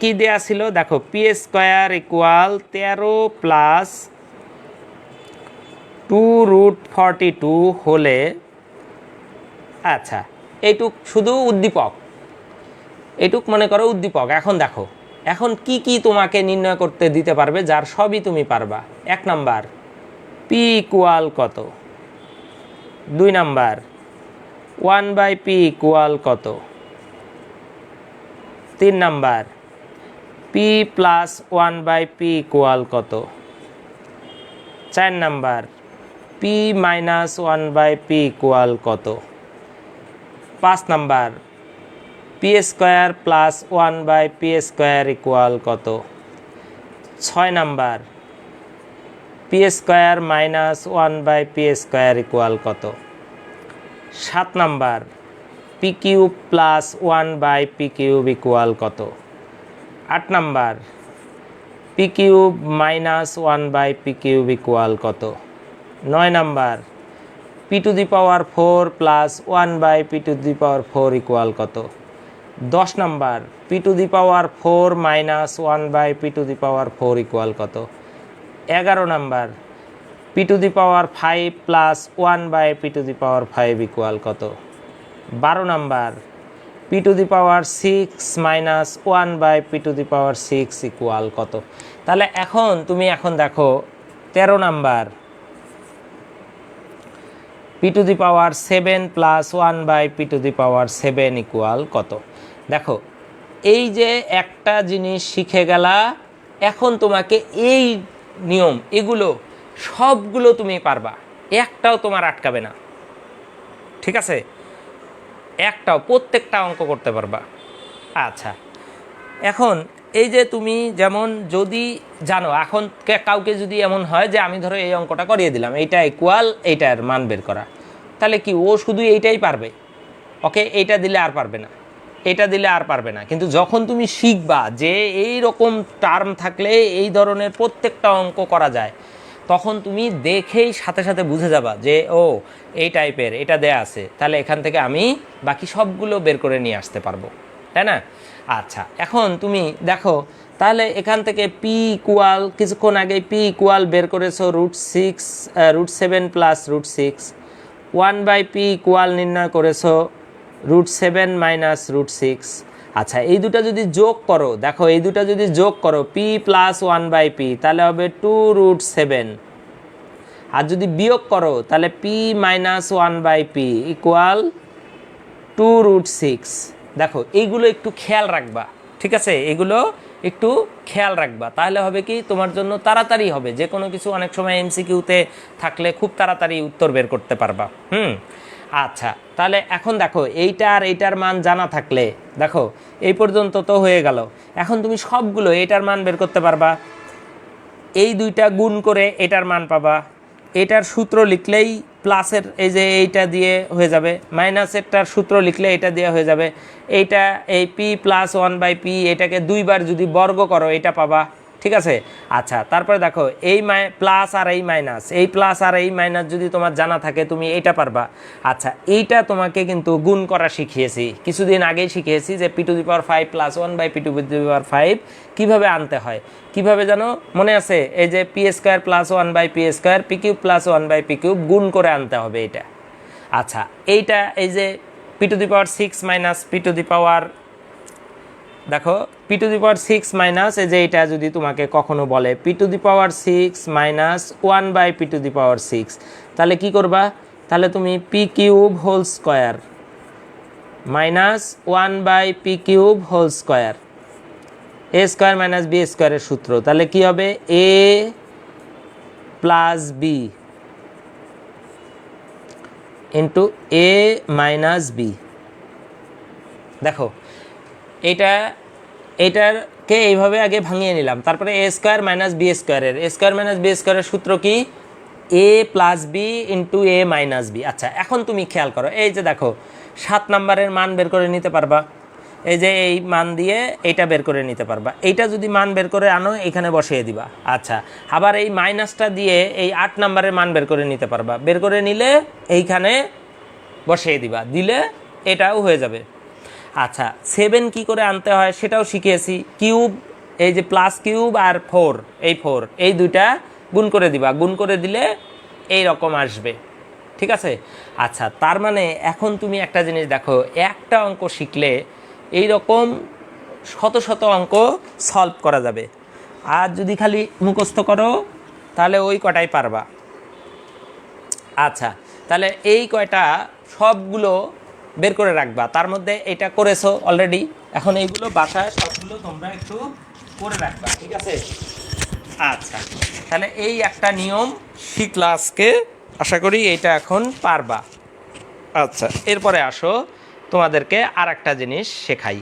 কি দেয়া ছিল দেখো, পি স্কোয়ার ইকুয়াল 13 প্লাস 2√42 হলে, আচ্ছা এইটুক শুধু উদ্দীপক, এইটুক মনে করো উদ্দীপক। এখন দেখো এখন কি কি তোমাকে নির্ণয় করতে দিতে পারবে যার সবই তুমি পারবা। 1 নাম্বার পি ইকুয়াল কত, 2 নাম্বার 1/p ইকুয়াল কত, 3 number p plus 1/p equal কত, 4 number p minus 1/p equal কত, 5 number p square plus 1/p square equal কত, 6 number p square minus 1/p square equal কত, 7 number p cube plus 1/p cube equal কত, 8 number p cube minus 1/p cube equal কত, 9 number p to the power 4 plus 1/p to the power 4 equal কত, 10 number p to the power 4 minus 1/p to the power 4 equal কত, 11 number p to the power 5 plus 1/p to the power 5 equal কত, 12 number p to the power 6 minus 1/p to the power 6 equal কত। তাহলে এখন তুমি এখন দেখো 13 number p to the power 7 plus 1/p to the power 7 equal কত। দেখো এই যে একটা জিনিস শিখে গেলা, এখন তোমাকে এই নিয়ম এগুলো সবগুলো তুমি পারবা, একটাও তোমার আটকাবে না, ঠিক আছে, একটাও, প্রত্যেকটা অঙ্ক করতে পারবা। আচ্ছা এখন এই যে তুমি যেমন যদি জানো, এখন কাউকে যদি এমন হয় যে আমি ধরো এই অঙ্কটা করিয়ে দিলাম, এইটা ইকুয়াল এইটার মান বের করা, তাহলে কি ও শুধু এইটাই পারবে, ওকে এইটা দিলে আর পারবে না, এটা দিলে আর পারবে না। কিন্তু যখন তুমি শিখবা যে এই রকম টার্ম থাকলে এই ধরনের প্রত্যেকটা অঙ্ক করা যায়, তখন তুমি দেখেই সাথে সাথে বুঝে যাবা যে ও এই টাইপের এটা দেয়া আছে, তাহলে এখান থেকে আমি বাকি সবগুলো বের করে নিয়ে আসতে পারবো, তাই না। আচ্ছা এখন তুমি দেখো তাহলে এখান থেকে পি ইকুয়াল, কিছুক্ষণ আগে পি ইকুয়াল বের করেছো √7 প্লাস √6, 1/p ইকুয়াল নির্ণয় করেছো √7 মাইনাস √6। আচ্ছা এই দুটা যদি যোগ করো, দেখো এই দুটা যদি যোগ করো p প্লাস 1/p তাহলে হবে 2√7, আর যদি বিয়োগ করো তাহলে p মাইনাস 1/p ইকুয়াল 2√6। দেখো এইগুলো একটু খেয়াল রাখবা, ঠিক আছে, এগুলো একটু খেয়াল রাখবা, তাহলে হবে কি তোমার জন্য তাড়াতাড়ি হবে, যে কোনো কিছু অনেক সময় এমসিকিউতে থাকলে খুব তাড়াতাড়ি উত্তর বের করতে পারবা। আচ্ছা তাহলে এখন দেখো এইটা আর এইটার মান জানা থাকলে, দেখো এই পর্যন্ত তো হয়ে গেল, এখন তুমি সবগুলো এটার মান বের করতে পারবা, এই দুইটা গুণ করে এটার মান পাবা, এটার সূত্র লিখলেই প্লাসের এই যে এইটা দিয়ে হয়ে যাবে, মাইনাসেরটার সূত্র লিখলে এটা দিয়ে হয়ে যাবে, এইটা এই p প্লাস 1/p এটাকে দুইবার যদি বর্গ করো এটা পাবা, ঠিক আছে। আচ্ছা তারপরে দেখো এই প্লাস আর এই মাইনাস, এই প্লাস আর এই মাইনাস যদি তোমার জানা থাকে তুমি এইটা পারবা। আচ্ছা এইটা তোমাকে কিন্তু গুণ করা শিখিয়েছি, কিছুদিন আগেই শিখিয়েছি যে p to the power 5 plus 1/p to the power 5 কীভাবে আনতে হয়, কীভাবে জানো মনে আছে, এই যে p square plus 1/p square p cube plus 1/p cube গুণ করে আনতে হবে এটা। আচ্ছা এইটা এই যে p to the power 6 minus p to the power, দেখো p to the power 6 minus এই যে এটা যদি তোমাকে কখনো বলে p to the power 6 minus 1/p to the power 6, তাহলে কি করবা, তাহলে তুমি p cube whole square minus 1/p cube whole square, a square minus b স্কোয়ারের সূত্র, তাহলে কি হবে a plus b into a minus b। দেখো এটাকে এইভাবে আগে ভাঙিয়ে নিলাম, তারপরে a স্কোয়ার মাইনাস b স্কোয়ারের, a স্কোয়ার মাইনাস b স্কোয়ারের সূত্র কি a plus b into a minus b। আচ্ছা এখন তুমি খেয়াল করো, এই যে দেখো 7 নাম্বারের মান বের করে নিতে পারবা, এই যে এই মান দিয়ে এইটা বের করে নিতে পারবা, এইটা যদি মান বের করে আনো এখানে বসিয়ে দিবা। আচ্ছা আবার এই মাইনাসটা দিয়ে এই 8 নাম্বারের মান বের করে নিতে পারবা, বের করে নিলে এইখানে বসিয়ে দিবা, দিলে এটাও হয়ে যাবে। আচ্ছা 7 কি করে আনতে হয় সেটাও শিখিয়েছি। কিউব, এই যে প্লাস কিউব আর 4, এই 4 এই দুইটা গুণ করে দিবা, গুণ করে দিলে এই রকম আসবে, ঠিক আছে। আচ্ছা তার মানে এখন তুমি একটা জিনিস দেখো, একটা অঙ্ক শিখলে এই রকম শত শত অঙ্ক সলভ করা যাবে। আর যদি খালি মুখস্থ করো তাহলে ওই কটাই পারবা। আচ্ছা তাহলে এই কয়টা সবগুলো বের করে রাখবা, তার মধ্যে এটা করেছো অলরেডি, এখন এইগুলো বাসায় সবগুলো তোমরা একটু করে রাখবা, ঠিক আছে। আচ্ছা তাহলে এই একটা নিয়ম শিখলা আজকে, আশা করি এইটা এখন পারবা। আচ্ছা এরপরে আসো তোমাদেরকে আর একটা জিনিস শেখাই।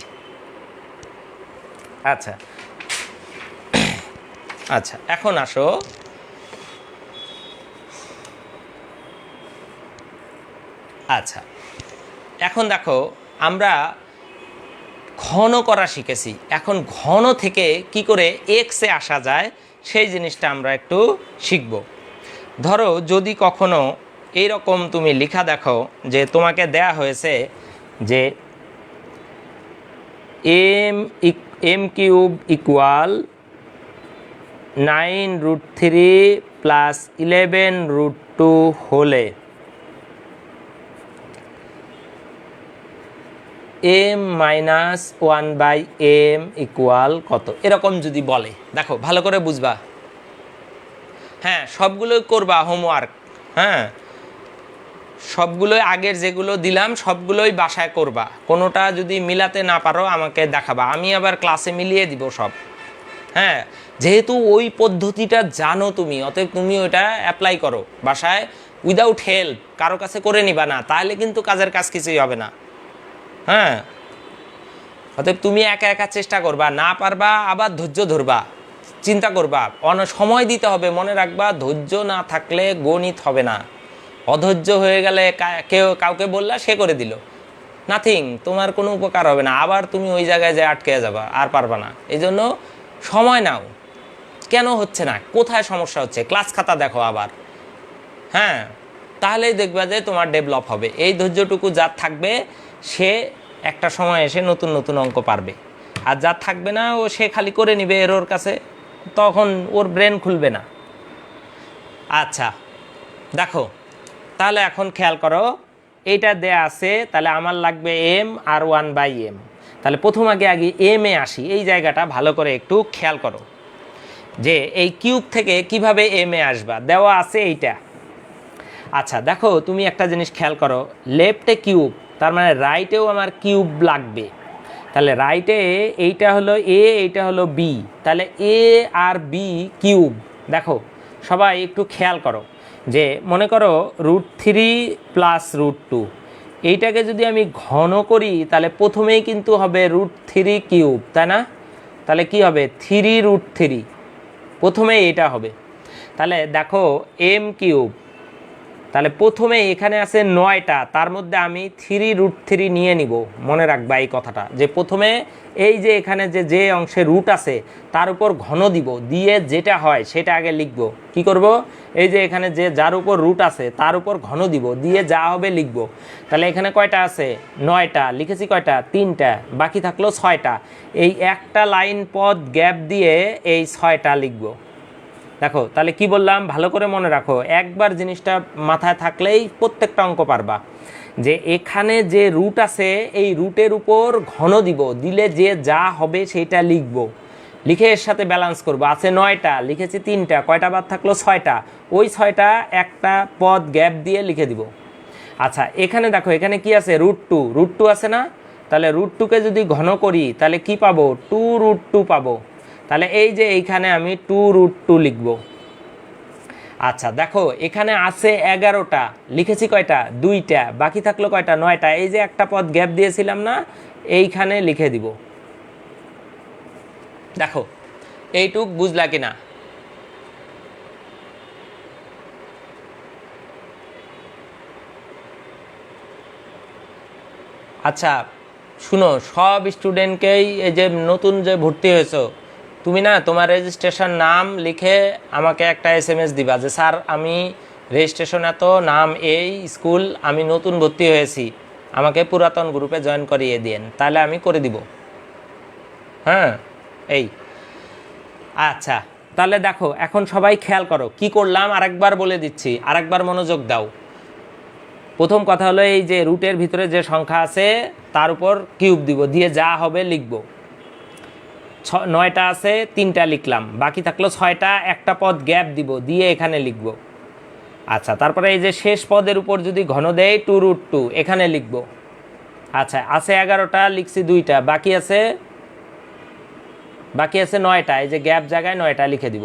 আচ্ছা আচ্ছা এখন আসো, আচ্ছা এখন দেখো আমরা ঘন করা শিখেছি, এখন ঘন থেকে কি করে এক্সে আসা যায় সেই জিনিসটা আমরা একটু শিখব। ধরো যদি কখনো এইরকম তুমি লেখা দেখো যে তোমাকে দেয়া হয়েছে যে এম কিউব ইকুয়াল 9√3 প্লাস 11√2 হলে m মাইনাস 1/m ইকুয়াল কত, এরকম যদি বলে, দেখো ভালো করে বুঝবা, হ্যাঁ সবগুলোই করবা হোমওয়ার্ক, হ্যাঁ সবগুলোই আগের যেগুলো দিলাম সবগুলোই বাসায় করবা, কোনোটা যদি মিলাতে না পারো আমাকে দেখাবা, আমি আবার ক্লাসে মিলিয়ে দিব সব। হ্যাঁ যেহেতু ওই পদ্ধতিটা জানো তুমি, অতএব তুমি ওইটা অ্যাপ্লাই করো বাসায় উইদাউট হেল্প, কারো কাছে করে নিবা না, তাহলে কিন্তু কাজের কাজ কিছুই হবে না। হ্যাঁ অতএব তুমি একা একা চেষ্টা করবা, না পারবা আবার ধৈর্য ধরবা, চিন্তা করবা, সময় দিতে হবে, মনে রাখবা ধৈর্য না থাকলে গণিত হবে না। অধৈর্য হয়ে গেলে কাউকে বললা সে করে দিল, নাথিং, তোমার কোনো উপকার হবে না, আবার তুমি ওই জায়গায় যে আটকে যাবা, আর পারবা না। এই জন্য সময় নাও। কেন হচ্ছে না, কোথায় সমস্যা হচ্ছে, ক্লাস খাতা দেখো আবার, হ্যাঁ তাহলেই দেখবা যে তোমার ডেভেলপ হবে। এই ধৈর্যটুকু যার থাকবে সে একটা সময় এসে নতুন নতুন অঙ্ক পারবে, আর যার থাকবে না ও সে খালি করে নিবে এর কাছে, তখন ওর ব্রেন খুলবে না। আচ্ছা দেখো তাহলে এখন খেয়াল করো, এইটা দেয়া আছে, তাহলে আমার লাগবে m আর 1/m। তাহলে প্রথম আগে m এ আসি, এই জায়গাটা ভালো করে একটু খেয়াল করো যে এই কিউব থেকে কিভাবে m এ আসবা, দেওয়া আছে এইটা। আচ্ছা দেখো তুমি একটা জিনিস খেয়াল করো, লেফটে কিউব, তার মানে রাইটেও আমার কিউব লাগবে, তাহলে রাইটে এইটা হলো a, এইটা হলো b, তাহলে a আর b কিউব। দেখো সবাই একটু খেয়াল করো যে মনে করো √3 প্লাস √2, এইটাকে যদি আমি ঘন করি তাহলে প্রথমেই কিন্তু হবে √3 কিউব, তাই না? তাহলে কি হবে 3√3, প্রথমেই এটা হবে। তাহলে দেখো m কিউব, তাহলে প্রথমে এখানে আছে 9টা, তার মধ্যে আমি 3√3 নিয়ে নিব, মনে রাখবা এই কথাটা, যে প্রথমে এই যে এখানে যে অংশে রুট আছে তার উপর ঘন দিব, দিয়ে যেটা হয় সেটা আগে লিখব। কি করব, এই যে এখানে যে যার উপর রুট আছে তার উপর ঘন দিব, দিয়ে যা হবে লিখব। তাহলে এখানে কয়টা আছে 9টা, লিখেছি কয়টা 3টা, বাকি থাকলো 6টা, এই একটা লাইন পদ গ্যাপ দিয়ে এই 6টা লিখব। দেখো তাহলে কি বললাম ভালো করে মনে রাখো, একবার জিনিসটা মাথায় থাকলেই প্রত্যেকটা অঙ্ক পারবা, যে এখানে যে রুট আছে এই রুটের উপর ঘন দিব, দিলে যে যা হবে সেটা লিখব, লিখে এর সাথে ব্যালেন্স করবো। আছে 9টা, লিখেছি 3টা, কয়টা বাদ থাকলো 6টা, ওই 6টা একটা পদ গ্যাপ দিয়ে লিখে দিব। আচ্ছা এখানে দেখো এখানে কি আছে √2 আছে না, তাহলে √2কে যদি ঘন করি তাহলে কি পাবো 2√2 পাবো, তাহলে এই যে এইখানে আমি 2√2 লিখব। আচ্ছা দেখো এখানে আছে 11টা, লিখেছি কয়টা 2টা, বাকি থাকলো কয়টা 9টা, এই যে একটা পদ গ্যাপ দিয়েছিলাম না, এইখানে লিখে দিব। দেখো এইটুক বুঝলা কিনা? আচ্ছা শুনো, সব স্টুডেন্টকেই এই যে নতুন যে ভর্তি হয়েছো তুমি না, তোমার রেজিস্ট্রেশন নাম লিখে আমাকে একটা SMS দিবা যে স্যার আমি রেজিস্ট্রেশন এত, নাম এই, স্কুল, আমি নতুন ভর্তি হয়েছি, আমাকে পুরাতন গ্রুপে জয়েন করিয়ে দিন, তাহলে আমি করে দিব। হ্যাঁ এই আচ্ছা, তাহলে দেখো এখন সবাই খেয়াল করো কি করলাম, আরেকবার বলে দিচ্ছি, আরেকবার মনোযোগ দাও। প্রথম কথা হলো এই যে রুটের ভিতরে যে সংখ্যা আছে তার উপর কিউব দিব, দিয়ে যা হবে লিখব। 9টা আছে 3টা লিখলাম, বাকি থাকলো 6টা, একটা পদ গ্যাপ দিব, দিয়ে এখানে লিখব। আচ্ছা, তারপরে এই যে শেষ পদের উপর যদি ঘন দেয় 2√2 এখানে লিখব। আচ্ছা, আছে 11টা, লিখছি 2টা, বাকি আছে 9টা, এই যে গ্যাপ জায়গায় 9টা লিখে দিব।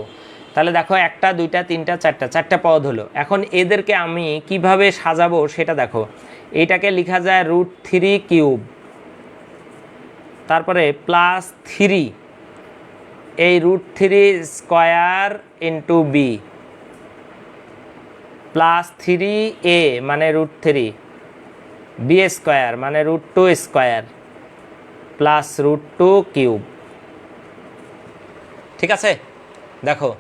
তাহলে দেখো 1টা 2টা 3টা 4টা, 4টা পদ হলো। এখন এদেরকে আমি কিভাবে সাজাবো সেটা দেখো। এইটাকে লেখা যায় √3 কিউব, তারপরে +3 এই √3 স্কয়ার ইন্টু বি, +3a মানে √3, বি স্কয়ার মানে √2 স্কয়ার, +√2 কিউব। ঠিক আছে, দেখো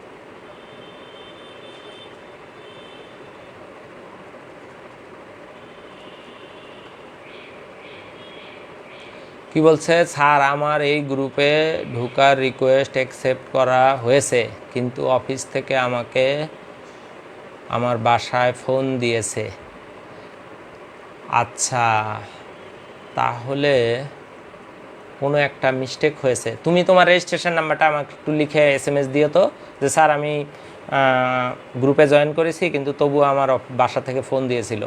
কি বলছে, স্যার আমার এই গ্রুপে ঢোকার রিকোয়েস্ট অ্যাকসেপ্ট করা হয়েছে, কিন্তু অফিস থেকে আমাকে আমার বাসায় ফোন দিয়েছে। আচ্ছা, তাহলে কোনো একটা মিস্টেক হয়েছে। তুমি তোমার রেজিস্ট্রেশন নাম্বারটা আমাকে একটু লিখে SMS দিও তো, যে স্যার আমি গ্রুপে জয়েন করেছি কিন্তু তবুও আমার বাসা থেকে ফোন দিয়েছিল।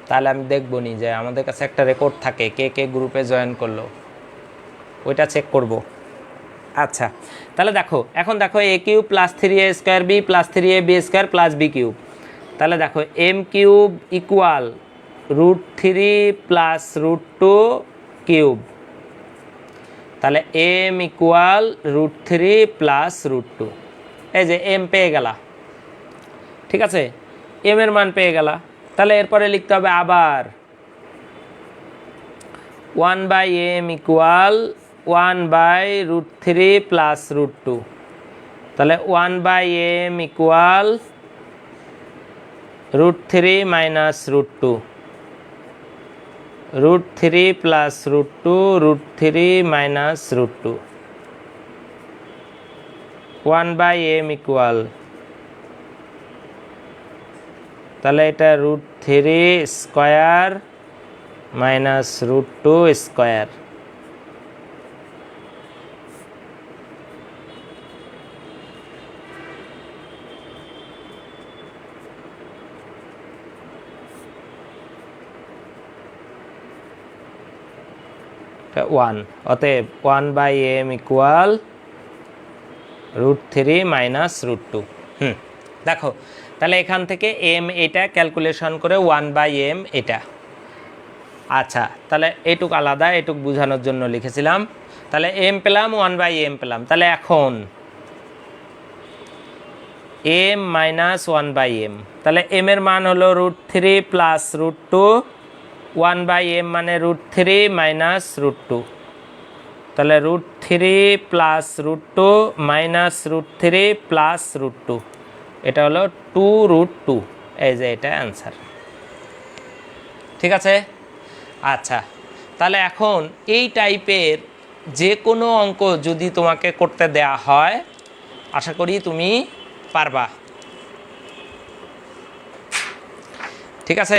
তাহলে আমি দেখবো নি যে আমাদের কাছে একটা রেকর্ড থাকে কে কে গ্রুপে জয়েন করলো, ওইটা চেক করব। আচ্ছা, তাহলে দেখো এখন দেখো a cube +3a square b +3ab square +b cube. তাহলে দেখো m কিউব ইকুয়াল √3 +√2 কিউব। তাহলে m ইকুয়াল √3 +√2। এই যে m পেয়ে গেলা, ঠিক আছে, m এর মান পেয়ে গেলা। তাহলে এরপরে লিখতে হবে আবার 1/m ইকুয়াল 1/√3 +√2। তাহলে 1/m ইকুয়াল √3 - √2, √3 +√2, √3 - √2, 1/m ইকুয়াল, তাহলে এটা √3 স্কয়ার -√2 স্কয়ার। ওয়ান, অতএব 1/m ইকুয়াল √3 - √2। দেখো তাহলে এখান থেকে m এটা ক্যালকুলেশন করে 1/m এটা। আচ্ছা, তাহলে এটুক আলাদা, এটুক বোঝানোর জন্য লিখেছিলাম। তাহলে m পেলাম, 1/m পেলাম। তাহলে এখন m - 1/m, তাহলে m এর মান হলো √3 +√2, 1/m মানে √3 - √2। তাহলে √3 +√2 -√3 +√2, এটা হলো 2√2। এই যে এটা অ্যান্সার। ঠিক আছে, আচ্ছা, তাহলে এখন এই টাইপের যে কোনো অঙ্ক যদি তোমাকে করতে দেয়া হয় আশা করি তুমি পারবা। ঠিক আছে,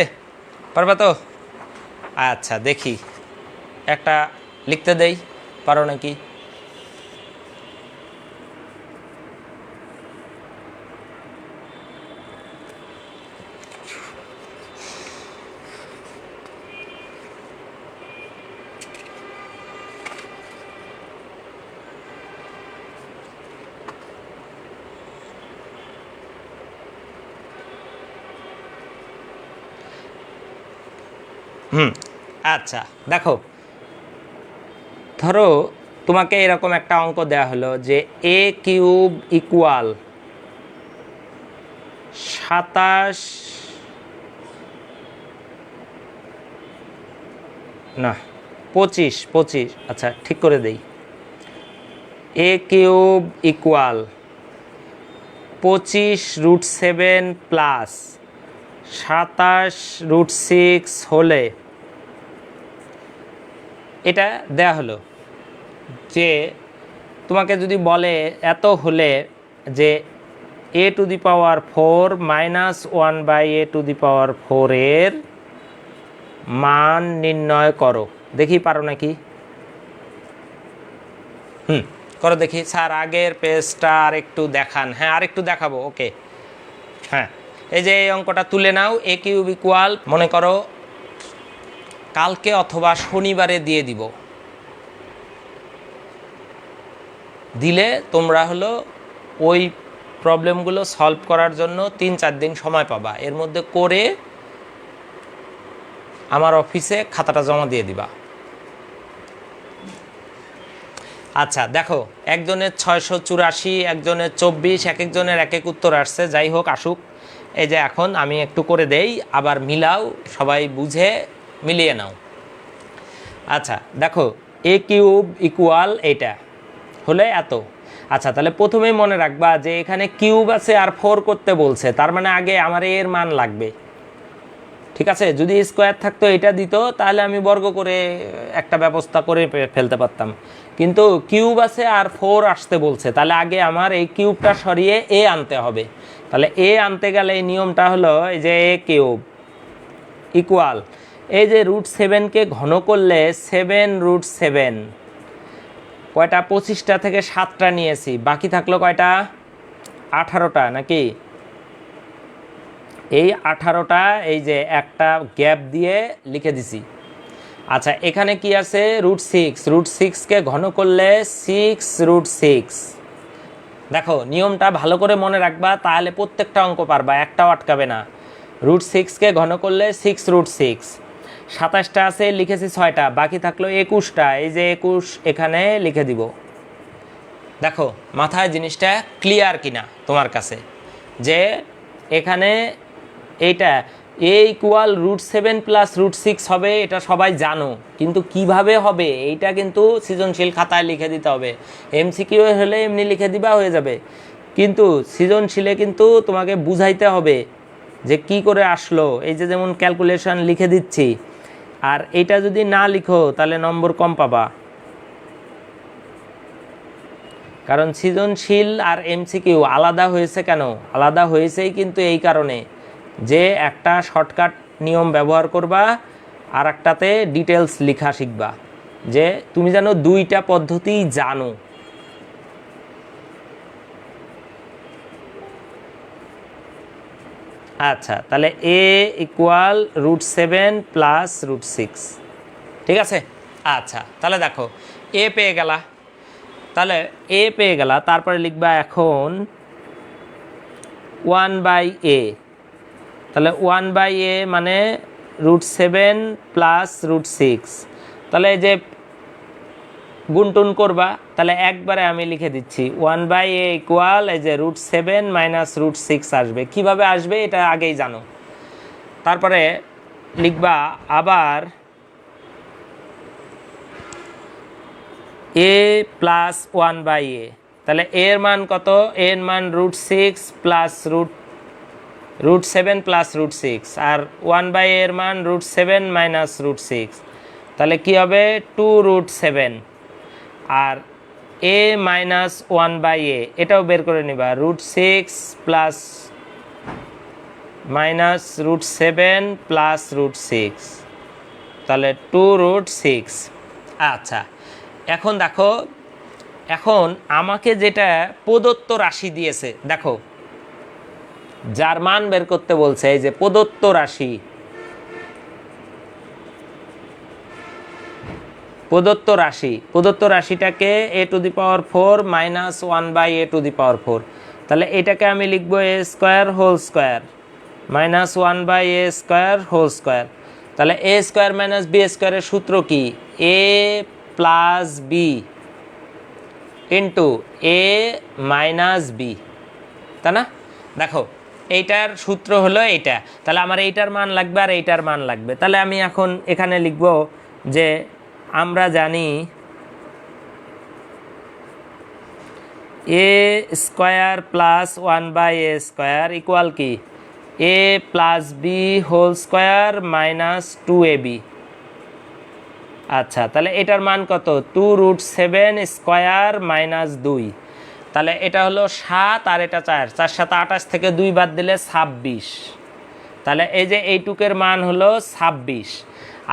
পারবা তো? আচ্ছা, দেখি একটা লিখতে দেই, পারো নাকি? আচ্ছা, দেখো ধরো তোমাকে এরকম একটা অঙ্ক দেয়া হলো যে a কিউব ইকুয়াল 27 না 25, আচ্ছা ঠিক করে দেই, a কিউব ইকুয়াল 25 √7 প্লাস 27√6 হলে এটা দেয়া হলো যে তোমাকে যদি বলে এত হলে যে a⁴ মাইনাস 1/a⁴ এর মান নির্ণয় করো, দেখি পারো নাকি? করো দেখি। স্যার আগের পেজটা আরেকটু দেখান। হ্যাঁ আরেকটু দেখাবো, ওকে। হ্যাঁ এই যে এই অঙ্কটা তুলে নাও। a³ মনে করো কালকে অথবা শনিবারে দিয়ে দিব, দিলে তোমরা হলো ওই প্রবলেমগুলো সলভ করার জন্য 3-4 দিন সময় পাবা। এর মধ্যে করে আমার অফিসে খাতাটা জমা দিয়ে দিবা। আচ্ছা দেখো, একজনের 684, একজনের 24, এক একজনের এক এক উত্তর আসছে। যাই হোক আসুক। এই যে এখন আমি একটু করে দেই, আবার মিলাও, সবাই বুঝে মিলিয়ে নাও। আচ্ছা দেখো a³ এইটা হলে এত। আচ্ছা তাহলে প্রথমেই মনে রাখবা যে এখানে কিউব আছে আর 4 করতে বলছে, তার মানে আগে আমার এর মান লাগবে। ঠিক আছে, যদি স্কোয়ার থাকতো এটা দিত তাহলে আমি বর্গ করে একটা ব্যবস্থা করে ফেলতে পারতাম, কিন্তু কিউব আছে আর 4 আসতে বলছে, তাহলে আগে আমার এই কিউবটা সরিয়ে এ আনতে হবে। তাহলে এ আনতে গেলে এই নিয়মটা হলো এই যে a³ এই যে √7কে ঘন করলে 7√7 কয়টা, 25টা থেকে 7টা নিয়েছি, বাকি থাকলো কয়টা, 18টা নাকি? এই 18টা এই যে একটা গ্যাপ দিয়ে লিখে দিছি। আচ্ছা এখানে কি আছে, √6কে ঘন করলে 6√6। দেখো নিয়মটা ভালো করে মনে রাখবা, তাহলে প্রত্যেকটা অঙ্ক পারবা, একটাও আটকাবে না। √6কে ঘন করলে 6√6। 27টা আছে, লিখেছি 6টা, বাকি থাকলো 21টা, এই যে 21 এখানে লিখে দিব। দেখো মাথায় জিনিসটা ক্লিয়ার কিনা তোমার কাছে, যে এখানে এইটা a=√7 + √6 হবে, এটা সবাই জানো, কিন্তু কিভাবে হবে এইটা কিন্তু সৃজনশীল খাতায় লিখে দিতে হবে। MCQ হলে এমনি লিখে দিবা হয়ে যাবে, কিন্তু সৃজনশীলে কিন্তু তোমাকে বুঝাইতে হবে যে কি করে আসলো। এই যে যেমন ক্যালকুলেশন লিখে দিচ্ছি, আর এটা যদি না লিখো তাহলে নম্বর কম পাবা। কারণ সৃজনশীল আর MCQ আলাদা হয়েছে কেন, আলাদা হয়েছেই কিন্তু এই কারণে যে একটা শর্টকাট নিয়ম ব্যবহার করবা আর একটাতে ডিটেলস লেখা শিখবা, যে তুমি জানো দুইটা পদ্ধতিই জানো। আচ্ছা তাহলে a=√7 + √6, ঠিক আছে। আচ্ছা তাহলে দেখো এ পেয়ে গেলা, তাহলে এ পেয়ে গেলা, তারপরে লিখবা এখন 1/a। তাহলে 1/a মানে √7 + √6। তাহলে এই যে গুণটুন করবা, তাহলে একবারে আমি লিখে দিচ্ছি 1/a = এই যে √7 - √6 আসবে। কিভাবে আসবে এটা আগেই জানো। তারপরে লিখবা আবার a + 1/a। তাহলে এর মান কত, এর মান √6 + √7 + √6, আর 1/a এর মান √7 - √6, তাহলে কি হবে 2√7। আর a - 1/a এটাও বের করে নিবা, √6 + -√7 + √6, তাহলে 2√6। আচ্ছা এখন দেখো, এখন আমাকে যেটা প্রদত্ত রাশি দিয়েছে, দেখো যার মান বের করতে বলছে, এই যে প্রদত্ত রাশি, প্রদত্ত রাশিটাকে a⁴ - 1/a⁴। তাহলে এটাকে আমি লিখবো a² whole square - 1/a² whole square. তাহলে a² - b² এর সূত্র কি, a + b * a - b, তাই না? দেখো এইটার সূত্র হলো এইটা, তাহলে আমার এইটার মান লাগবে আর এইটার মান লাগবে। তাহলে আমি এখন এখানে লিখব যে আমরা জানি a² + 1/a² = কি, A plus B whole square minus 2ab। আচ্ছা, তাহলে এটার মান কত? 2√7 স্কোয়ার মাইনাস 2। তাহলে এটা হলো 7 আর এটা 4, 4 7 28 থেকে 2 বাদ দিলে 26। তাহলে এই যে এইটুকের মান হলো 26,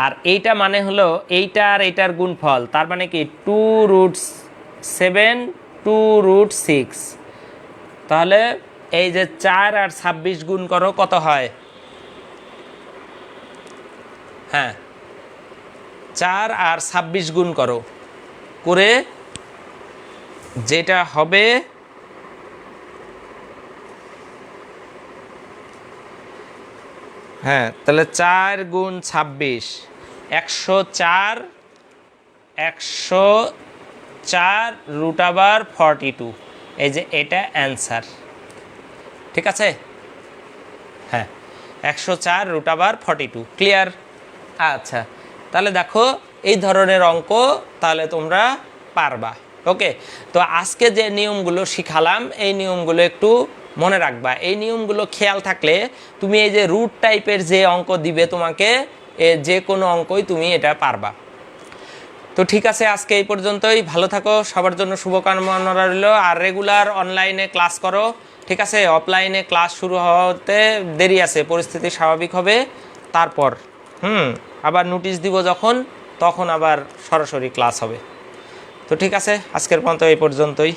আর এইটা মানে হলো এইটা আর এইটার গুণফল, তার মানে কি 2√7 2√6। তাহলে এই যে 4 আর 26 গুণ করো, কত হয়? হ্যাঁ, 4 আর 26 গুণ করো, করে যেটা হবে হ্যাঁ, তাহলে 4 গুণ 26 104, 104√42। এই যে এটা অ্যান্সার, ঠিক আছে? হ্যাঁ, 104√42। ক্লিয়ার? আচ্ছা, তাহলে দেখো এই ধরনের অঙ্ক তাহলে তোমরা পারবা। ওকে, তো আজকে যে নিয়মগুলো শিখালাম এই নিয়মগুলো একটু মনে রাখবা। এই নিয়মগুলো খেয়াল থাকলে তুমি এই যে রুট টাইপের যে অঙ্ক দিবে তোমাকে, যে কোনো অঙ্কই তুমি এটা পারবা। তো ঠিক আছে, আজকে এই পর্যন্তই। ভালো থাকো, সবার জন্য শুভকামনা রইল। আর রেগুলার অনলাইনে ক্লাস করো, ঠিক আছে? অফলাইনে ক্লাস শুরু হতে দেরি আছে, পরিস্থিতি স্বাভাবিক হবে তারপর আবার নোটিশ দিব যখন, তখন আবার সরাসরি ক্লাস হবে। তো ঠিক আছে, আজকের পর্যন্ত এই পর্যন্তই।